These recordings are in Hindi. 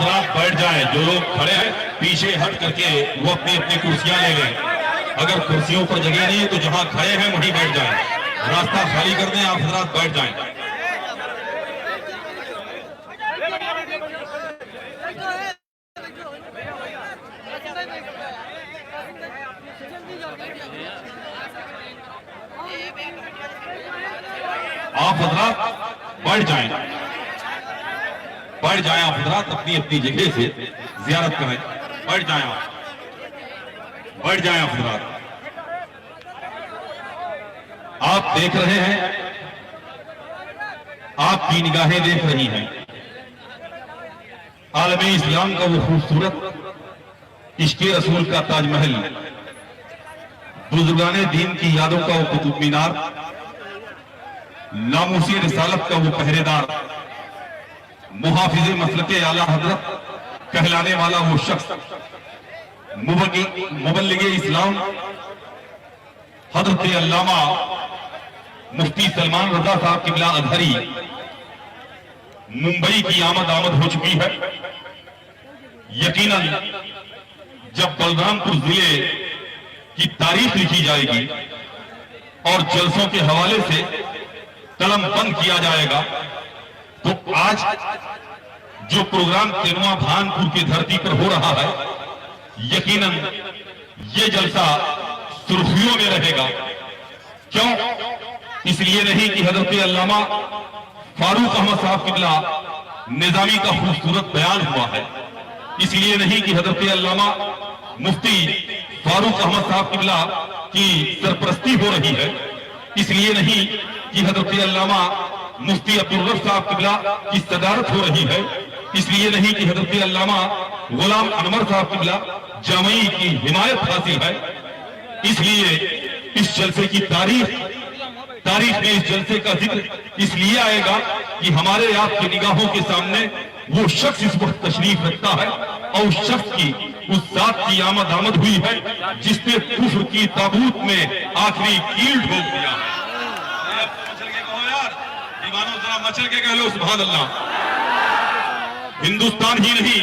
हजरात बैठ जाएं, जो लोग खड़े हैं पीछे हट करके वो अपनी अपनी कुर्सियां ले लें। अगर कुर्सियों पर जगह नहीं है तो जहां खड़े हैं वहीं बैठ जाएं, रास्ता खाली कर दें, आप हजरात बैठ जाएं। आप हजरात बैठ जाएं, बैठ जाएं, आप हजरात अपनी अपनी जगह से जियारत करें, बैठ जाएं, आप बैठ जाएं, आप हजरात। आप देख रहे हैं, आपकी निगाहें देख रही हैं आलमी इस्लाम का वो खूबसूरत इश्क़े रसूल का ताजमहल, बुजुर्गाने दीन की यादों का वो कुतुब मीनार, नामूसी रिसालत का वो पहरेदार, मुहाफिज़े मसलके आला हजरत कहलाने वाला वो शख्स, मुबल्लिगे इस्लाम हजरत अल्लामा मुफ्ती सलमान रजा साहब किबला अजहरी मुंबई की आमद हो चुकी है। यकीनन जब बलरामपुर जिले की तारीख लिखी जाएगी और जलसों के हवाले से कलम बंद किया जाएगा, तो आज जो प्रोग्राम तेनुआ भानपुर की धरती पर हो रहा है, यकीनन ये जलसा सुर्खियों में रहेगा। क्यों? इसलिए नहीं कि हजरत अल्लामा फारूक अहमद साहब किबला निजामी का खूबसूरत बयान हुआ है, इसलिए नहीं कि हजरत अल्लामा मुफ्ती फारूक अहमद साहब किबला की सरपरस्ती हो रही है, इसलिए नहीं कि हजरत अल्लामा मुफ्ती अब्दुल रऊफ साहब किबला की सदारत हो रही है, इसलिए नहीं कि हजरत अल्लामा गुलाम अनवर साहब किबला जामई की हिमायत हासिल है। इसलिए इस जलसे की तारीख में इस जलसे का जिक्र इसलिए आएगा कि हमारे आपकी निगाहों के सामने वो शख्स इस वक्त तशरीफ रखता है और उस शख्स की, उस जात की आमद हुई है जिसने कुफ्र की ताबूत में आखिरी कील ठोक दिया है। मचल के कहो यार, दीवानों जरा मचल के कह लो सुभान अल्लाह। हिंदुस्तान ही नहीं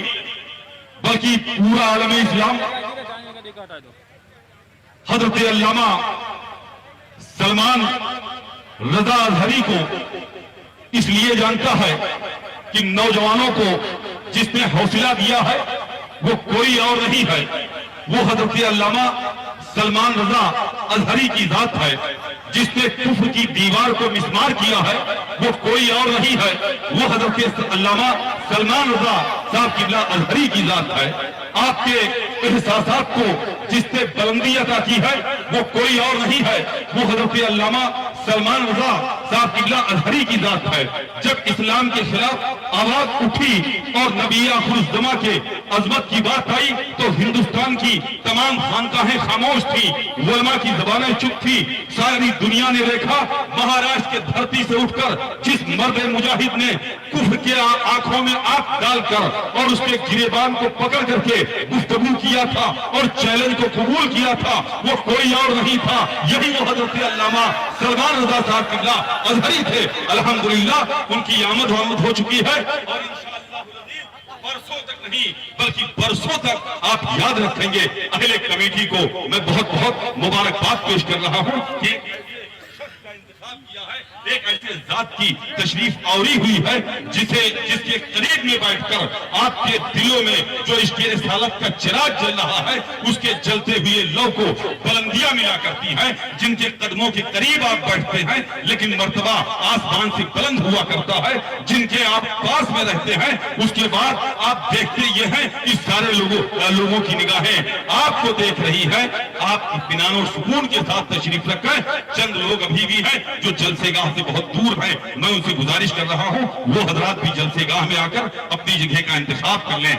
बल्कि पूरा आलम इस्लाम हजरत अल्लामा सलमान रजा अजहरी को इसलिए जानता है कि नौजवानों को जिसने हौसला दिया है वो कोई और नहीं है, वो हजरत अल्लामा सलमान रजा अजहरी की जात है। जिसने कुफ्र की दीवार को मिस्मार किया है वो कोई और नहीं है, वो हजरत अल्लामा सलमान रजा साहब किबला अजहरी की जात है। आपके एहसासात को जिसने बुलंदी अता की है वो कोई और नहीं है, वो हजरत अल्लामा सलमान रजा साहब किबला अजहरी की जात है। जब इस्लाम के खिलाफ आवाज उठी और नबी आखिरुज़्ज़मा के अजमत की बात आई तो हिंदुस्तान की तमाम खानकाहें खामोश थी, उलमा की जबानें चुप थी। सारी दुनिया ने देखा महाराष्ट्र के धरती से उठकर जिस मर्द मुजाहिद ने कुफ्र के आंखों में आंख डालकर और उसके गिरेबान को पकड़ करके गुफ्तगू किया था और चैलेंज को कबूल किया था, वो कोई और नहीं था, यही वो हजरत अल्लामा सलमान रजा साहब किबला अजहरी थे। अल्हम्दुलिल्लाह उनकी आमद हो चुकी है और इंशाअल्लाह बरसों तक नहीं बल्कि बरसों तक आप याद रखेंगे। अहले कमेटी को मैं बहुत बहुत मुबारकबाद पेश कर रहा हूं कि किया है, एक ऐसे जात की तशरीफ आवरी हुई है जिसके करीब में बैठकर आपके दिलों में जो इसके रिसालत का चिराग जल रहा है उसके जलते हुए लौ को बुलंदियां मिला करती हैं। जिनके कदमों के करीब आप बैठते हैं लेकिन मर्तबा आसमान से बुलंद हुआ करता है, जिनके आप पास में रहते हैं उसके बाद आप देखते ये हैं कि सारे लोगों की निगाहें आपको देख रही है। आप इत्मीनान और सुकून के साथ तशरीफ रखें। चंद लोग अभी भी हैं जो जलसेगाह से बहुत दूर हैं, मैं उनसे गुजारिश कर रहा हूं वो हजरात भी जलसेगाह में आकर अपनी जगह का इंतखाब कर लें।